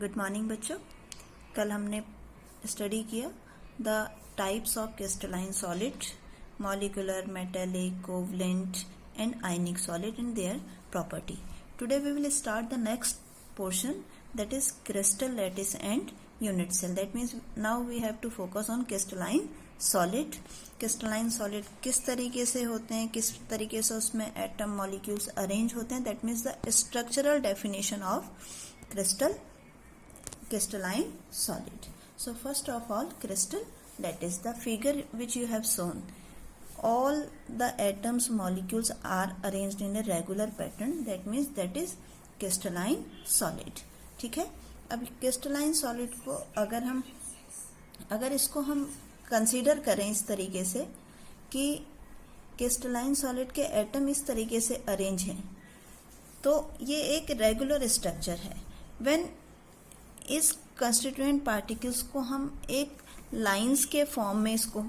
Good morning बच्चों। कल हमने स्टडी किया the types of crystalline solid, molecular, metallic, covalent and ionic solid in their property. Today we will start the next portion, that is crystal lattice and unit cell. That means now we have to focus on crystalline solid. Crystalline solid किस तरीके से होते हैं, किस तरीके से उसमें atom molecules arrange होते हैं. That means the structural definition of crystalline solid. So first of all, crystal lattice, the figure which you have shown, all the atoms molecules are arranged in a regular pattern. That means that is crystalline solid. ठीक है. अब crystalline solid को अगर इसको हम consider करें इस तरीके से कि crystalline solid के एटम इस तरीके से अरेंज हैं, तो ये एक रेगुलर स्ट्रक्चर है. व्हेन इस कंस्टिट्यूएंट पार्टिकल्स को हम एक लाइंस के फॉर्म में इसको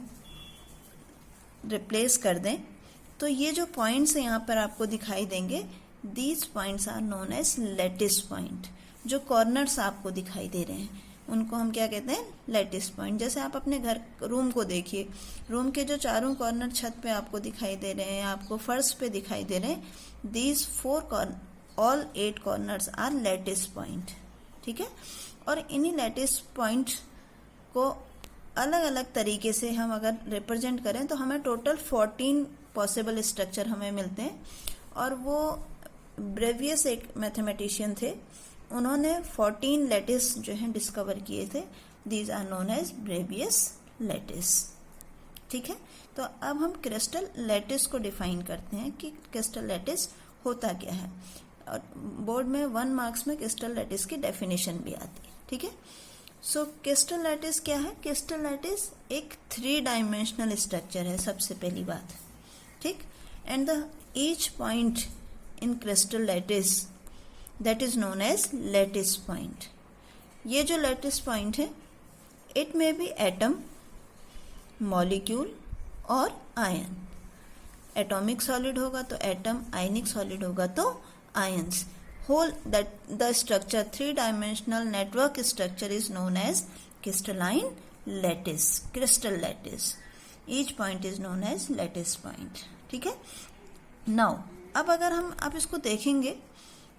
रिप्लेस कर दें, तो ये जो पॉइंट्स यहाँ पर आपको दिखाई देंगे, these points are known as lattice point. जो कॉर्नर्स आपको दिखाई दे रहे हैं उनको हम क्या कहते हैं, लैटिस पॉइंट. जैसे आप अपने घर रूम को देखिए, रूम के जो चारों कॉर्नर छत पे आपको दिखाई दे रहे हैं, आपको फर्श पे दिखाई दे रहे हैं, these all 8 corners are lattice point. ठीक है. और इन्हीं लैटिस पॉइंट को अलग अलग तरीके से हम अगर रिप्रेजेंट करें तो हमें टोटल 14 पॉसिबल स्ट्रक्चर हमें मिलते हैं. और वो ब्रेवियस एक मैथमेटिशियन थे, उन्होंने 14 लैटिस जो है डिस्कवर किए थे. These are known as Bravais lattices. ठीक है. तो अब हम क्रिस्टल लैटिस को डिफाइन करते हैं कि क्रिस्टल लैटिस होता क्या है. और बोर्ड में 1 मार्क्स में क्रिस्टल लैटिस की डेफिनेशन भी आती है. ठीक है. सो क्रिस्टल लैटिस क्या है. क्रिस्टल लैटिस एक 3 डायमेंशनल स्ट्रक्चर है, सबसे पहली बात. ठीक. And the each point in crystal lattice that is known as lattice point. ये जो लैटिस पॉइंट है, it may be atom, molecule और आयन. एटॉमिक सॉलिड होगा तो एटम, आयनिक सॉलिड होगा तो ions. whole that the structure 3-dimensional network structure is known as crystalline lattice, crystal lattice. Each point is known as lattice point. ठीक है. Now अब अगर हम आप इसको देखेंगे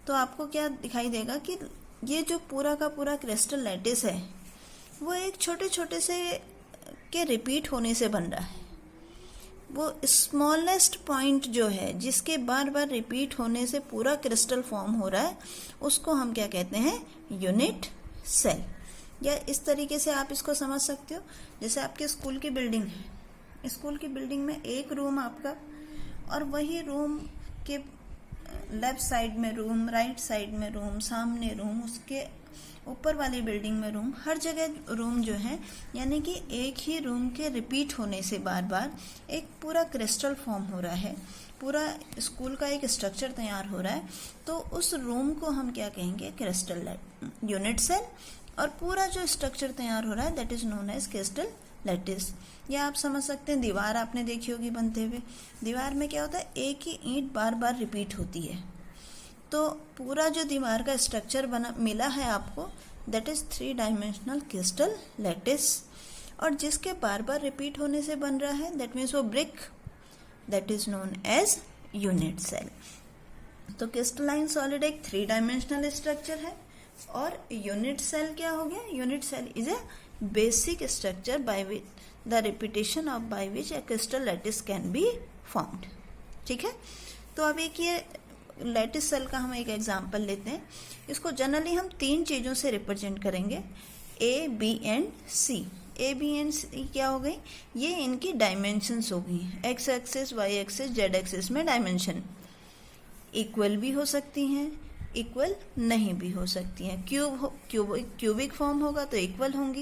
तो आपको क्या दिखाई देगा कि ये जो पूरा का पूरा क्रिस्टल लैटिस है, वो एक छोटे छोटे से के रिपीट होने से बन रहा है. वो स्मॉलेस्ट पॉइंट जो है जिसके बार बार रिपीट होने से पूरा क्रिस्टल फॉर्म हो रहा है, उसको हम क्या कहते हैं, यूनिट सेल. या इस तरीके से आप इसको समझ सकते हो, जैसे आपके स्कूल की बिल्डिंग है, स्कूल की बिल्डिंग में एक रूम आपका, और वही रूम के लेफ्ट साइड में रूम, राइट साइड में रूम, सामने रूम, उसके ऊपर वाली बिल्डिंग में रूम, हर जगह रूम जो है, यानी कि एक ही रूम के रिपीट होने से बार बार एक पूरा क्रिस्टल फॉर्म हो रहा है, पूरा स्कूल का एक स्ट्रक्चर तैयार हो रहा है. तो उस रूम को हम क्या कहेंगे, क्रिस्टल यूनिट सेल. और पूरा जो स्ट्रक्चर तैयार हो रहा है that is known as crystal lattice. या आप समझ सकते हैं, दीवार आपने देखी होगी बनते हुए. दीवार में क्या होता है, एक ही ईंट बार बार रिपीट होती है. तो पूरा जो दीवार का स्ट्रक्चर बना मिला है आपको, दैट इज 3-डायमेंशनल क्रिस्टल लैटिस. और जिसके बार बार रिपीट होने से बन रहा है, दैट मीन्स वो brick, that is known as unit cell. तो क्रिस्टलाइन सॉलिड एक 3-डायमेंशनल स्ट्रक्चर है. और यूनिट सेल क्या हो गया, unit cell is a basic structure by which the repetition of by which a crystal lattice can be formed. ठीक है. तो अब एक ये लैटिस सेल का हम एक एग्जांपल लेते हैं. इसको जनरली हम 3 चीजों से रिप्रेजेंट करेंगे, A, B and C. A, B and C क्या हो गई, ये इनकी डायमेंशंस हो गई. X axis, Y axis, Z axis में डायमेंशन इक्वल भी हो सकती हैं, इक्वल नहीं भी हो सकती हैं. क्यूबिक फॉर्म होगा तो इक्वल होंगी,